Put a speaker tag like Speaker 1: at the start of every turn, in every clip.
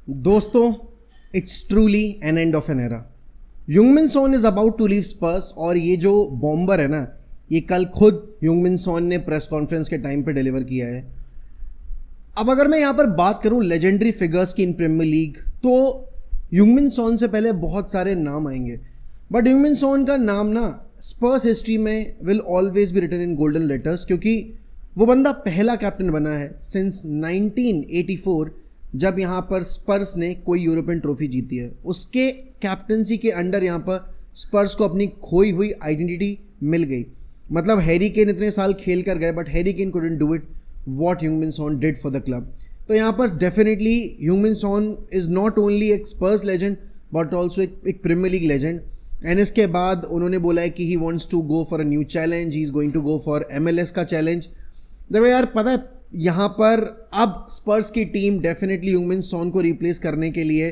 Speaker 1: दोस्तों, it's truly an end of an era. Heungmin Son is about to leave Spurs और ये जो bomber है ना, ये कल खुद यूंगमिन सॉन ने प्रेस कॉन्फ्रेंस के टाइम पे डिलीवर किया है. अब अगर मैं यहाँ पर बात करूँ लेजेंडरी फिगर्स की इन प्रीमियर लीग, तो यूंगमिन सॉन से पहले बहुत सारे नाम आएंगे, बट यूंगमिन सॉन का नाम ना स्पर्स हिस्ट्री में will always be written in golden letters, क्योंकि वो बंदा पहला कैप्टन बना है सिंस 1984 जब यहाँ पर स्पर्स ने कोई यूरोपियन ट्रॉफी जीती है. उसके कैप्टनसी के अंडर यहाँ पर स्पर्स को अपनी खोई हुई आइडेंटिटी मिल गई. मतलब हैरी केन इतने साल खेल कर गए, but Harry Kane couldn't do it what Heungmin Son did for the club. तो यहाँ पर definitely Heungmin Son is not only एक स्पर्स लेजेंड बट ऑल्सो एक प्रीमियर लीग लेजेंड. एंड इसके बाद उन्होंने बोला है कि he wants to go for a new challenge, he is going to go for MLS का चैलेंज. देखो यार, पता है यहाँ पर अब स्पर्स की टीम डेफिनेटली ह्यूंगमिन सॉन को रिप्लेस करने के लिए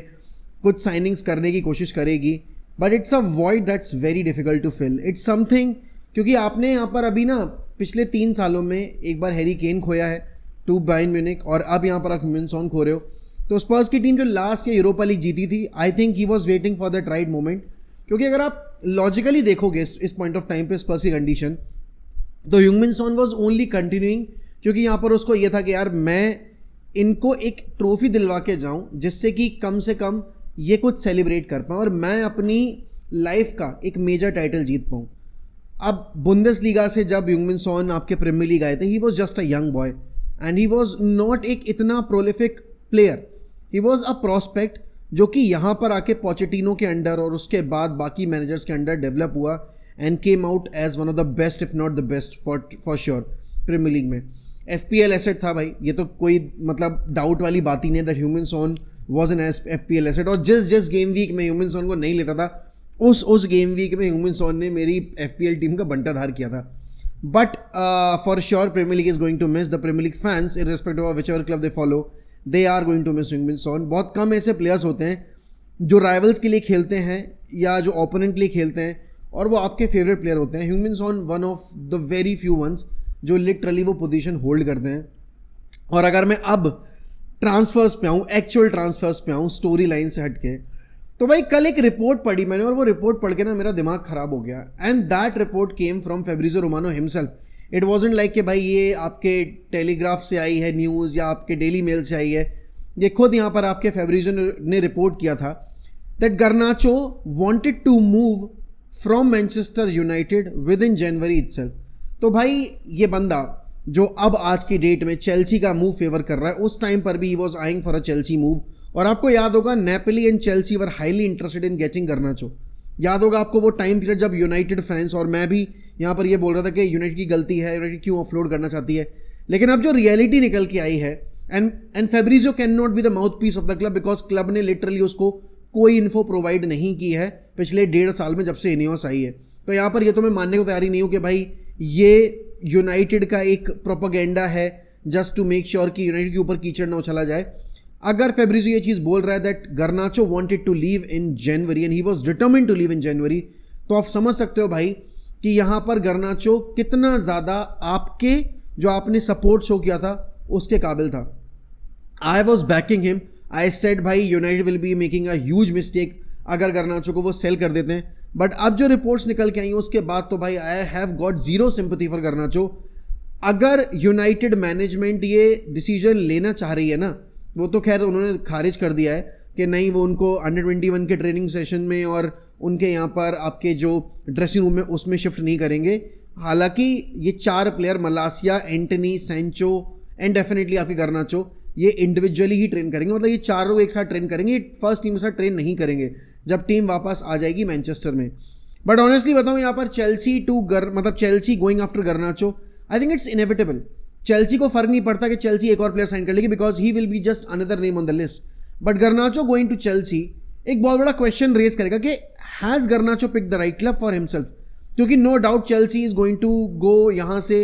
Speaker 1: कुछ साइनिंग्स करने की कोशिश करेगी, but it's a void that's very difficult to fill. It's something, क्योंकि आपने यहाँ पर अभी ना पिछले 3 सालों में एक बार हैरी केन खोया है टू बायर्न म्यूनिख, और अब यहाँ पर आप ह्यूंगमिन सॉन खो रहे हो. तो स्पर्स की टीम जो लास्ट ईयर यूरोपा लीग जीती थी, I think he was waiting for that right moment. क्योंकि अगर आप लॉजिकली देखोगे इस पॉइंट ऑफ टाइम पे स्पर्स की कंडीशन, तो Heungmin Son was only continuing क्योंकि यहाँ पर उसको ये था कि यार मैं इनको एक ट्रॉफी दिलवा के जाऊँ जिससे कि कम से कम ये कुछ सेलिब्रेट कर पाऊँ और मैं अपनी लाइफ का एक मेजर टाइटल जीत पाऊँ. अब बुंदेसलीगा से जब ह्यूंगमिन सॉन आपके प्रीमियर लीग आए थे, he was just a young boy and he was not एक इतना prolific player. He was a prospect जो कि यहाँ पर आके पोचेटिनो के अंडर और उसके बाद बाकी मैनेजर्स के अंडर डेवलप हुआ and came out as one of the best if not the best for sure Premier League में. FPL एसेट था भाई, ये तो कोई मतलब डाउट वाली बात ही नहीं है that Heungmin Son was an FPL asset. और जिस गेम वीक में ह्यूंगमिन सॉन को नहीं लेता था, उस गेम वीक में ह्यूंगमिन सॉन ने मेरी FPL टीम का बंटाधार किया था. But for sure Premier League is going to miss the Premier League fans irrespective of whichever club they follow, they are going to miss Heungmin Son. बहुत कम ऐसे प्लेयर्स होते हैं जो राइवल्स के लिए खेलते हैं या जो ओपोनेंट के लिए खेलते हैं और वो आपके फेवरेट प्लेयर होते हैं. Heungmin Son one of the very few ones जो लिटरली वो पोजीशन होल्ड करते हैं. और अगर मैं अब ट्रांसफर्स पे आऊँ, एक्चुअल ट्रांसफर्स पे आऊँ स्टोरी लाइन से हट के, तो भाई कल एक रिपोर्ट पढ़ी मैंने और वो रिपोर्ट पढ़ के ना मेरा दिमाग खराब हो गया. And that report came from Fabrizio Romano himself. It wasn't like कि भाई ये आपके टेलीग्राफ से आई है न्यूज़ या आपके डेली मेल से आई है. ये खुद यहाँ पर आपके फेब्रिज़ियो ने रिपोर्ट किया था that Garnacho wanted to move from Manchester United within January itself. तो भाई ये बंदा जो अब आज की डेट में चेल्सी का मूव फेवर कर रहा है, उस टाइम पर भी he was eyeing for a Chelsea move. और आपको याद होगा Napoli and Chelsea were highly interested in getting गर्नाचो. याद होगा आपको वो टाइम पीरियड जब यूनाइटेड फैंस और मैं भी यहाँ पर ये बोल रहा था कि यूनाइटेड की गलती है, यूनाइटेड क्यों ऑफलोड करना चाहती है. लेकिन अब जो रियलिटी निकल के आई है, and Fabrizio cannot be the mouthpiece of the club because club ने लिटरली उसको कोई इन्फो प्रोवाइड नहीं की है पिछले 1.5 साल में जब से इनियोस आई है. तो यहाँ पर ये तो मैं मानने को तैयार ही नहीं हूँ कि भाई ये यूनाइटेड का एक प्रोपेगेंडा है जस्ट टू मेक श्योर कि यूनाइटेड के ऊपर कीचड़ ना उछला जाए. अगर फेब्रिज़ियो ये चीज़ बोल रहा है that Garnacho wanted to leave in January and he was determined to leave in January, तो आप समझ सकते हो भाई कि यहाँ पर गर्नाचो कितना ज़्यादा आपके जो आपने सपोर्ट शो किया था उसके काबिल था. I was backing him. I said भाई United will be making a huge mistake अगर गर्नाचो को वो सेल कर देते हैं. बट अब जो रिपोर्ट्स निकल के आई उसके बाद तो भाई I have got zero sympathy for गर्नाचो. अगर यूनाइटेड मैनेजमेंट ये डिसीजन लेना चाह रही है ना, वो तो खैर उन्होंने खारिज कर दिया है कि नहीं, वो उनको अंडर-21 के ट्रेनिंग सेशन में और उनके यहाँ पर आपके जो ड्रेसिंग रूम में उसमें शिफ्ट नहीं करेंगे. हालांकि ये 4 player मलासिया, Antony, Sancho and definitely आपके गर्नाचो ये इंडिविजुअली ही ट्रेन करेंगे. मतलब ये चारों एक साथ ट्रेन करेंगे, फर्स्ट टीम के साथ ट्रेन नहीं करेंगे जब टीम वापस आ जाएगी मैनचेस्टर में. बट ऑनेस्टली बताऊं, यहाँ पर चेल्सी मतलब Chelsea going after गर्नाचो, I think it's inevitable. Chelsea को फर्क नहीं पड़ता कि चेल्सी एक और प्लेयर साइन कर लेगी because he will be just another name on the list. But Garnacho going to Chelsea एक बहुत बड़ा क्वेश्चन रेज करेगा कि has Garnacho pick the right club for himself. क्योंकि no doubt Chelsea is going to go यहाँ से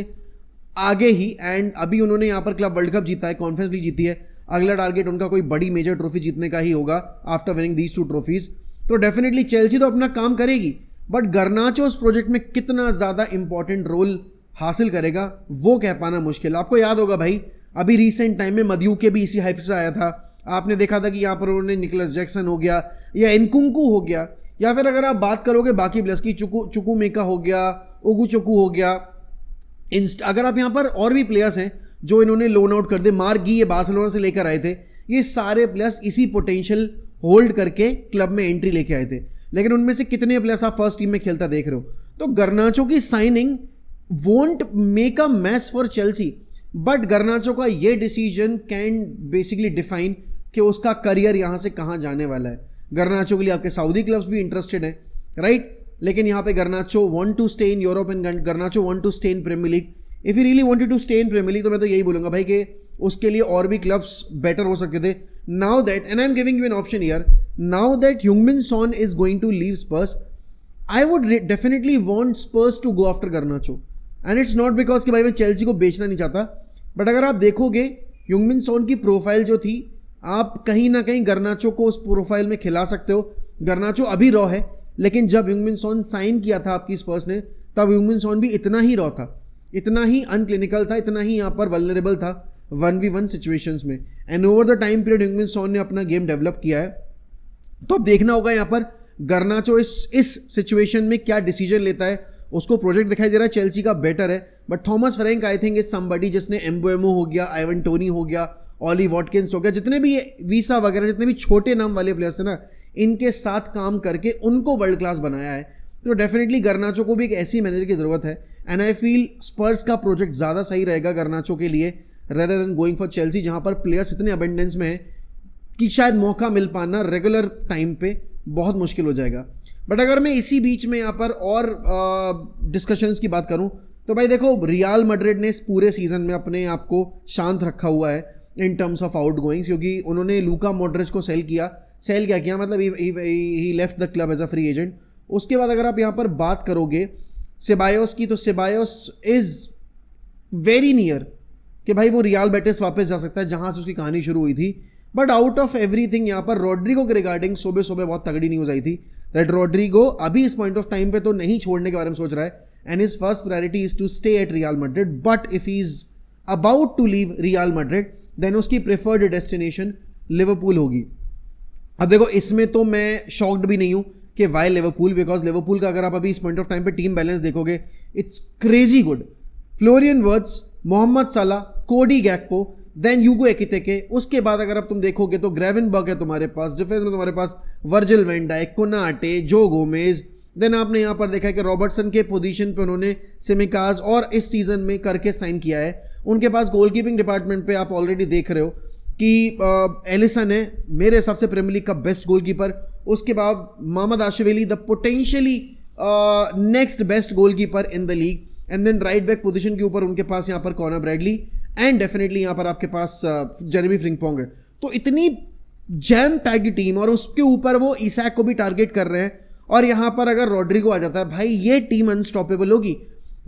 Speaker 1: आगे ही. And अभी उन्होंने यहाँ पर क्लब वर्ल्ड कप जीता है, कॉन्फ्रेंस लीग जीती है. अगला टारगेट उनका कोई बड़ी मेजर ट्रॉफी जीतने का ही होगा आफ्टर विनिंग दीज 2 ट्रॉफीज. तो डेफिनेटली चेल्सी तो अपना काम करेगी, बट गर्नाचो उस प्रोजेक्ट में कितना ज़्यादा इंपॉर्टेंट रोल हासिल करेगा वो कह पाना मुश्किल. आपको याद होगा भाई, अभी रिसेंट टाइम में मदयू के भी इसी हाइप से आया था. आपने देखा था कि यहाँ पर उन्होंने निकोलस जैक्सन हो गया या इनकुंकू हो गया, या फिर अगर आप बात करोगे बाकी प्लेयर्स की, चुकुमेका हो गया, ओगुचोकू हो गया, अगर आप यहाँ पर और भी प्लेयर्स हैं जो इन्होंने लोन आउट कर दे, मार्गी ये बार्सिलोना से लेकर आए थे, ये सारे प्लेयर्स इसी पोटेंशियल होल्ड करके क्लब में एंट्री लेके आए थे। लेकिन उनमें से कितने प्लेयर्स आप फर्स्ट टीम में खेलता देख रहे हो? तो गर्नाचो की signing won't make a mess for Chelsea, but Garnacho का ये डिसीजन कैन बेसिकली डिफाइन कि उसका करियर यहाँ से कहाँ जाने वाला है। गर्नाचो के लिए आपके सऊदी क्लब्स भी इंटरेस्टेड हैं, राइट? लेकिन यहाँ पे Garnacho want to stay in Europe and Garnacho want to stay in Premier League. If you really wanted to stay in Premier League तो मैं तो यही बोलूँगा भाई कि उसके लिए और भी क्लब्स बेटर हो सकते थे। Now that, and I am giving you an option here, now that Heungmin Son is going to leave Spurs, I would definitely want Spurs to go after Garnacho. And it's not because कि भाई मैं Chelsea को बेचना नहीं चाहता, but अगर आप देखोगे ह्यूंगमिन सॉन की प्रोफाइल जो थी, आप कहीं ना कहीं गर्नाचो को उस प्रोफाइल में खिला सकते हो। गर्नाचो अभी रॉ है, लेकिन जब ह्यूंगमिन सॉन साइन किया था आपकी स्पर्स ने, तब ह्यूंगमिन सॉन भी इतना ही रॉ था, इतना ही अनक्लिनिकल था, इतना ही यहाँ पर वल्नरेबल था 1v1 सिचुएशंस में। And over the time period Heungmin Son ने अपना गेम डेवलप किया है। तो अब देखना होगा यहाँ पर गर्नाचो इस सिचुएशन में क्या डिसीजन लेता है। उसको प्रोजेक्ट दिखाई दे रहा है चेल्सी का बेटर है, but Thomas frank I think is somebody जिसने एम्बोएमो हो गया, आइवन टोनी हो गया, ऑली वॉटकिंस हो गया, जितने भी वीसा वगैरह जितने भी छोटे नाम वाले प्लेयर्स थे ना, इनके साथ काम करके उनको वर्ल्ड क्लास बनाया है। तो डेफिनेटली गर्नाचो को भी एक ऐसी मैनेजर की जरूरत है, एंड आई फील स्पर्स का प्रोजेक्ट ज़्यादा सही रहेगा गर्नाचो के लिए rather than going for Chelsea, जहाँ पर प्लेयर्स इतने अबेंडेंस में है कि शायद मौका मिल पाना रेगुलर टाइम पे बहुत मुश्किल हो जाएगा। बट अगर मैं इसी बीच में यहाँ पर और डिस्कशंस की बात करूँ तो भाई देखो, रियल मैड्रिड ने इस पूरे सीजन में अपने आप को शांत रखा हुआ है in terms of outgoings, क्योंकि उन्होंने लूका मॉड्रिच को सेल क्या किया, मतलब he left the club as a free agent. उसके बाद अगर आप यहाँ पर बात करोगे सेबायोस की, तो सेबायोस इज वेरी नियर कि भाई वो रियल बेटिस वापस जा सकता है जहाँ से उसकी कहानी शुरू हुई थी। बट आउट ऑफ एवरीथिंग यहाँ पर रॉड्रिगो के रिगार्डिंग सुबह सुबह बहुत तगड़ी न्यूज़ आई थी दैट रॉड्रिगो अभी इस पॉइंट ऑफ टाइम पे तो नहीं छोड़ने के बारे में सोच रहा है, and his first priority is to stay at Real Madrid, but if he is about to leave Real Madrid then उसकी प्रेफर्ड डेस्टिनेशन लिवरपूल होगी। अब देखो, इसमें तो मैं शॉक्ड भी नहीं हूं कि वाई लिवरपूल, बिकॉज लिवरपूल का अगर आप अभी इस पॉइंट ऑफ टाइम पे टीम बैलेंस देखोगे, it's crazy good. Florian Wirtz, Mohamed Salah, Cody गैक्पो, then यूगो एकितेके, उसके बाद अगर आप तुम देखोगे तो ग्रेवेनबर्ग है तुम्हारे पास, डिफेंस में तुम्हारे पास वर्जिल वैन डाइक, कोनाटे, जो गोमेज, देन आपने यहाँ पर देखा है कि रॉबर्टसन के पोजीशन पे उन्होंने सिमिकाज और इस सीजन में करके साइन किया है। उनके पास गोलकीपिंग डिपार्टमेंट पे आप ऑलरेडी देख रहे हो कि एलिसन है मेरे हिसाब से प्रीमियर लीग का बेस्ट गोलकीपर, उसके बाद Mamardashvili the potentially next best goalkeeper in the league, and then right back position के ऊपर उनके पास यहाँ पर कॉनर ब्रैडली, एंड डेफिनेटली यहाँ पर आपके पास जेरेमी फ्रिंकपोंग है। तो इतनी जैम पैक्ड टीम, और उसके ऊपर वो इसाक को भी टारगेट कर रहे हैं, और यहाँ पर अगर रॉड्रिगो आ जाता है भाई, ये टीम अनस्टॉपेबल होगी।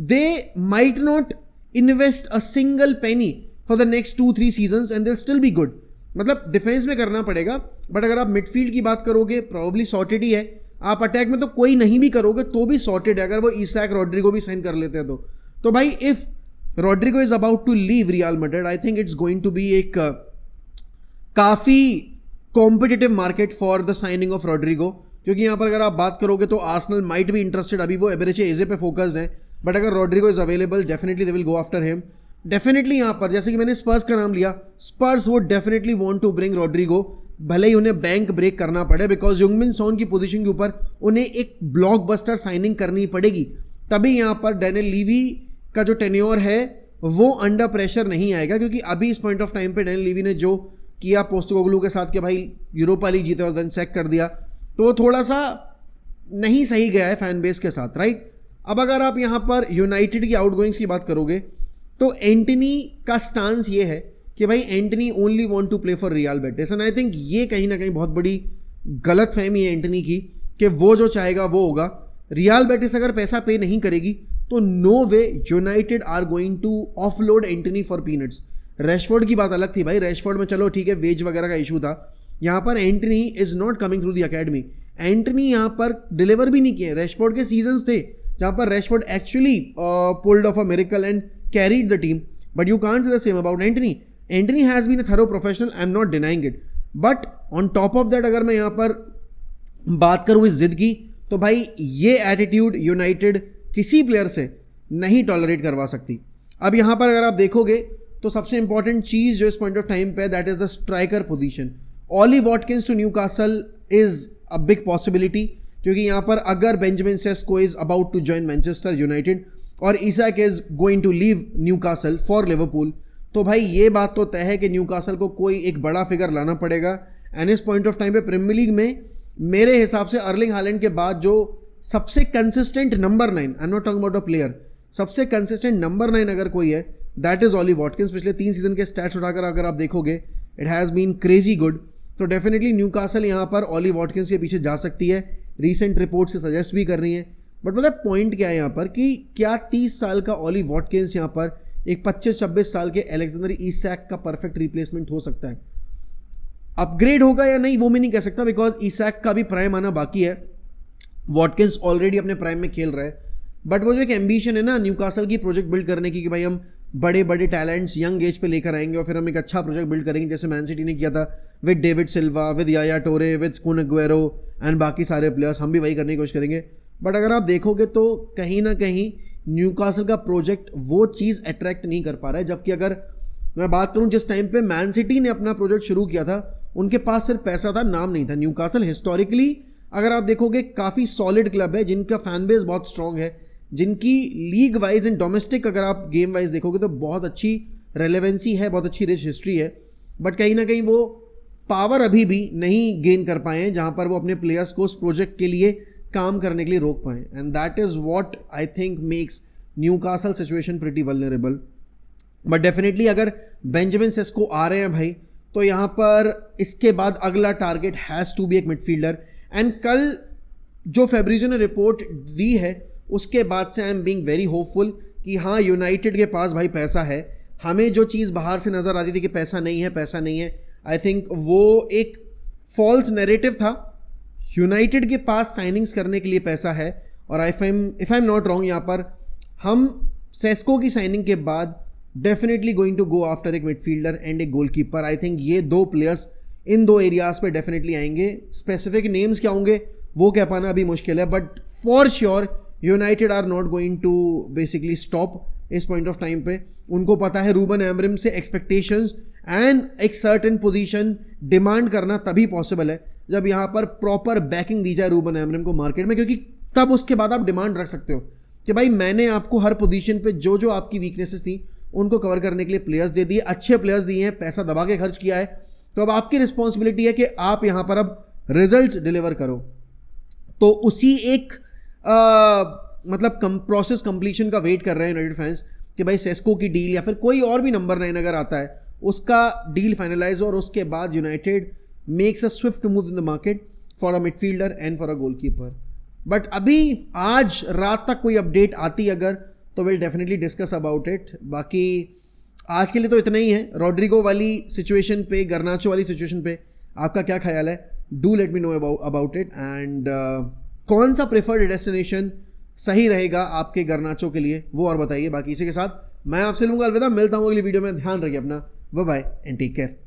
Speaker 1: They might not invest a single penny for the next 2-3 seasons and they still be good. मतलब डिफेंस में करना पड़ेगा, बट अगर आप मिडफील्ड की बात करोगे प्रॉब्ली सॉर्टेड ही है। आप अटैक में तो कोई नहीं भी करोगे तो भी सॉर्टेड है, अगर वो इसाक रॉड्रिगो भी साइन कर लेते हैं तो भाई if Rodrygo is about to leave Real Madrid, I think it's going to be एक काफ़ी competitive market for the signing of Rodrygo, क्योंकि यहाँ पर अगर आप बात करोगे तो आर्सेनल माइट बी इंटरेस्टेड, अभी वो एवरेज एजे पे फोकस्ड है, बट अगर Rodrygo is available definitely they will go after him. Definitely यहाँ पर जैसे कि मैंने स्पर्स का नाम लिया, स्पर्स वो definitely want to bring Rodrygo, भले ही उन्हें बैंक ब्रेक करना पड़े, बिकॉज ह्यूंगमिन सॉन की पोजीशन के ऊपर उन्हें एक ब्लॉकबस्टर साइनिंग करनी पड़ेगी, तभी यहाँ पर डैनियल लीवी का जो टेन्योर है वो अंडर प्रेशर नहीं आएगा। क्योंकि अभी इस पॉइंट ऑफ टाइम पे डैनियल लीवी ने जो किया पोस्टेकोग्लू के साथ कि भाई यूरोपा लीग जीते और देन सैक कर दिया, तो वो थोड़ा सा नहीं सही गया है फैन बेस के साथ, राइट। अब अगर आप यहाँ पर यूनाइटेड की आउटगोइंग्स की बात करोगे तो एंटनी का स्टांस ये है कि भाई Antony only want to play for Real Betis, and I think ये कहीं ना कहीं बहुत बड़ी गलत फहमी है एंटनी की कि वो जो चाहेगा वो होगा। रियल बेटिस अगर पैसा पे नहीं करेगी तो no way United are going to offload Antony for peanuts. Rashford की बात अलग थी भाई, रैशफोर्ड में चलो ठीक है वेज वगैरह का इशू था, यहाँ पर Antony is not coming through the academy. Antony यहाँ पर डिलीवर भी नहीं किए। रैशफोर्ड के सीजन्स थे जहाँ पर Rashford actually pulled off a miracle and carried the team, but you can't say the same about Antony. Antony has been a thorough professional, I am not denying it, but on top of that अगर मैं यहाँ पर बात करूँ इस जिद की, तो भाई ये एटीट्यूड यूनाइटेड किसी प्लेयर से नहीं टॉलरेट करवा सकती। अब यहाँ पर अगर आप देखोगे तो सबसे इंपॉर्टेंट चीज़ जो इस पॉइंट ऑफ टाइम पे, that is the striker position. Ollie Watkins to Newcastle is a big possibility, क्योंकि यहाँ पर अगर Benjamin Sesko is about to join Manchester United और Isak is going to leave Newcastle for Liverpool, तो भाई ये बात तो तय है कि न्यूकासल को कोई एक बड़ा फिगर लाना पड़ेगा। एंड इस पॉइंट ऑफ टाइम पे प्रीमियर लीग में मेरे हिसाब से अर्लिंग हालैंड के बाद जो सबसे consistent number 9, I am not talking about a player, सबसे कंसिस्टेंट नंबर 9 अगर कोई है, दैट इज ऑली वॉटकिंस। पिछले 3 सीजन के स्टैट्स उठाकर अगर आप देखोगे, it has been crazy good. तो डेफिनेटली न्यूकासल यहाँ पर ऑली वॉटकिंस के पीछे जा सकती है, रीसेंट रिपोर्ट से सजेस्ट भी कर रही है। बट मतलब पॉइंट क्या है यहाँ पर कि क्या 30 साल का ऑली वॉटकिंस यहाँ पर एक 25-26 साल के अलेक्जेंडर इसाक का परफेक्ट रिप्लेसमेंट हो सकता है? अपग्रेड होगा या नहीं वो मैं नहीं कह सकता, बिकॉज इसाक का भी प्राइम आना बाकी है। वॉटकिंस ऑलरेडी अपने प्राइम में खेल रहा है, बट वो जो एक एम्बिशन है ना न्यूकासल की प्रोजेक्ट बिल्ड करने की, कि भाई हम बड़े बड़े टैलेंट्स यंग एज पे लेकर आएंगे और फिर हम एक अच्छा प्रोजेक्ट बिल्ड करेंगे, जैसे मैन सिटी ने किया था विद डेविड सिल्वा, विद याया टोरे, विद कुन अग्वेरो एंड बाकी सारे प्लेयर्स। हम भी वही करने की कोशिश करेंगे। बट अगर आप देखोगे तो कहीं ना कहीं न्यूकासल का प्रोजेक्ट वो चीज़ अट्रैक्ट नहीं कर पा रहा है। जबकि अगर मैं बात करूं जिस टाइम पे मैन सिटी ने अपना प्रोजेक्ट शुरू किया था, उनके पास सिर्फ पैसा था, नाम नहीं था। न्यूकासल हिस्टोरिकली अगर आप देखोगे काफ़ी सॉलिड क्लब है, जिनका फैन बेस बहुत स्ट्रॉन्ग है, जिनकी लीग वाइज एंड डोमेस्टिक अगर आप गेम वाइज देखोगे तो बहुत अच्छी रेलेवेंसी है, बहुत अच्छी रिच हिस्ट्री है। बट कहीं ना कहीं वो पावर अभी भी नहीं गेन कर पाए हैं जहाँ पर वो अपने प्लेयर्स को उस प्रोजेक्ट के लिए काम करने के लिए रोक पाए। And that is what I think makes Newcastle situation pretty vulnerable. But definitely अगर बेंजामिन सेस्को आ रहे हैं भाई, तो यहाँ पर इसके बाद अगला टारगेट हैज़ टू बी एक मिडफील्डर। एंड कल जो फैब्रिज़ियो ने रिपोर्ट दी है उसके बाद से I am being very hopeful कि हाँ यूनाइटेड के पास भाई पैसा है। हमें जो चीज़ बाहर से नज़र आती थी कि पैसा नहीं है, पैसा नहीं है, आई थिंक वो एक फॉल्स नैरेटिव था। यूनाइटेड के पास साइनिंग्स करने के लिए पैसा है। और if I am not wrong, यहाँ पर हम सेस्को की साइनिंग के बाद definitely going to go after एक मिडफील्डर एंड एक गोलकीपर। आई थिंक ये दो प्लेयर्स इन दो एरियाज पे डेफिनेटली आएंगे। स्पेसिफिक नेम्स क्या होंगे वो कह पाना अभी मुश्किल है, but for sure United are not going to basically stop इस पॉइंट ऑफ टाइम पे। उनको पता है रूबन एमरिम से एक्सपेक्टेशंस एंड एक सर्टेन पोजीशन डिमांड करना तभी पॉसिबल है जब यहाँ पर प्रॉपर बैकिंग दी जाए रूबन एमरिम को मार्केट में, क्योंकि तब उसके बाद आप डिमांड रख सकते हो कि भाई मैंने आपको हर पोजीशन पे जो जो आपकी वीकनेसेस थी उनको कवर करने के लिए प्लेयर्स दे दिए, अच्छे प्लेयर्स दिए हैं, पैसा दबा के खर्च किया है, तो अब आपकी रिस्पॉन्सिबिलिटी है कि आप यहाँ पर अब रिजल्ट्स डिलीवर करो। तो उसी एक मतलब प्रोसेस कंप्लीशन का वेट कर रहे हैं यूनाइटेड फैंस कि भाई सेस्को की डील या फिर कोई और भी नंबर 9 अगर आता है उसका डील फाइनलाइज हो, और उसके बाद United makes a Swift move in the market for a midfielder and for a goalkeeper. But अभी आज रात तक कोई अपडेट आती अगर, तो will definitely discuss about it. बाकी आज के लिए तो इतना ही है। रॉड्रिगो वाली सिचुएशन पे, गर्नाचो वाली सिचुएशन पे आपका क्या ख्याल है? Do let me know about it. And कौन सा प्रेफर्ड डेस्टिनेशन सही रहेगा आपके गर्नाचो के लिए वो और बताइए। बाकी इसी के साथ मैं आपसे लूँगा अलविदा, मिलता हूँ अगली वीडियो में। ध्यान रखिए अपना, bye bye and take care.